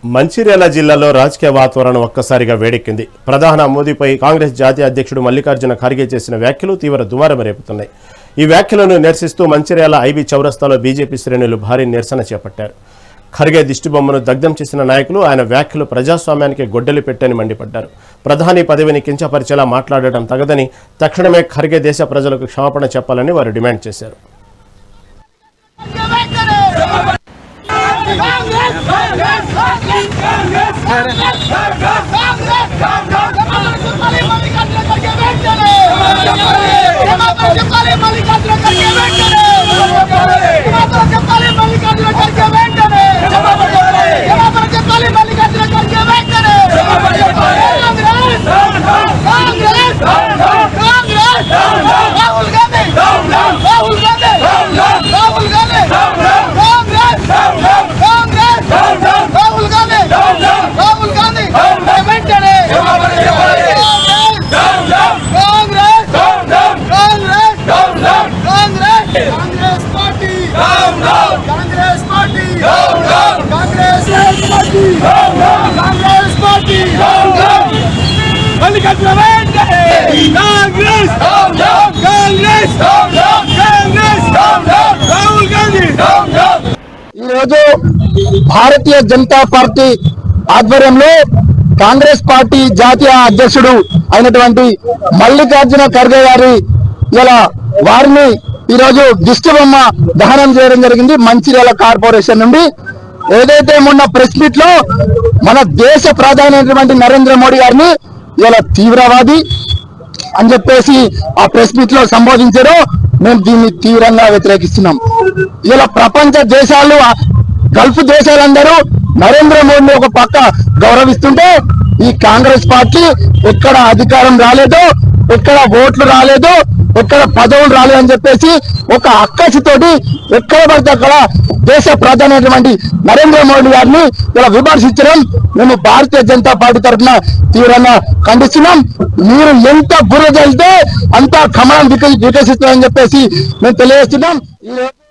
మంచిర్యాల జిల్లాలో రాజకీయ వాతావరణం ఒక్కసారిగా వేడెక్కింది. ప్రధాని మోదీపై కాంగ్రెస్ జాతీయ అధ్యక్షుడు మల్లికార్జున ఖర్గే చేసిన వ్యాఖ్యలు తీవ్ర దుమారం రేపుతున్నాయి. ఈ వ్యాఖ్యలను నిరసిస్తూ మంచిర్యాల ఐబీ చౌరస్తాలో బీజేపీ శ్రేణులు భారీ నిరసన చేపట్టారు. ఖర్గే దిష్టిబొమ్మను దగ్ధం చేసిన నాయకులు ఆయన వ్యాఖ్యలు ప్రజాస్వామ్యానికి గొడ్డలి పెట్టని మండిపడ్డారు. ప్రధాని పదవిని కించపరిచేలా మాట్లాడటం తగదని, తక్షణమే ఖర్గే దేశ ప్రజలకు క్షమాపణ చెప్పాలని వారు డిమాండ్ చేశారు. ఈరోజు భారతీయ జనతా పార్టీ ఆధ్వర్యంలో కాంగ్రెస్ పార్టీ జాతీయ అధ్యక్షుడు అయినటువంటి మల్లికార్జున ఖర్గే గారి వారిని ఈరోజు దిష్టిబొమ్మ దహనం చేయడం జరిగింది. మంచిర్యాల కార్పొరేషన్ నుండి ఏదైతే మొన్న ప్రెస్ మీట్ లో మన దేశ ప్రధాని అయినటువంటి నరేంద్ర మోడీ గారిని తీవ్రవాది అని చెప్పేసి ఆ ప్రెస్ మీట్ లో సంబోధించారో మేము దీన్ని తీవ్రంగా వ్యతిరేకిస్తున్నాం. ప్రపంచ దేశాలు, గల్ఫ్ దేశాలందరూ నరేంద్ర మోడీని ఒక పక్క గౌరవిస్తుంటే ఈ కాంగ్రెస్ పార్టీ ఎక్కడ అధికారం రాలేదు, ఎక్కడ ఓట్లు రాలేదు, ఎక్కడ పదవులు రాలేదు అని చెప్పేసి ఒక అక్కసితోటి ఎక్కడ పడితే అక్కడ దేశ ప్రధాని అయినటువంటి నరేంద్ర మోడీ గారిని విమర్శించడం మేము భారతీయ జనతా పార్టీ తరఫున తీవ్రంగా ఖండిస్తున్నాం. మీరు ఎంత బుర్ర చల్లితే అంత కమలం వికసిస్తుందని చెప్పేసి మేము తెలియజేస్తున్నాం.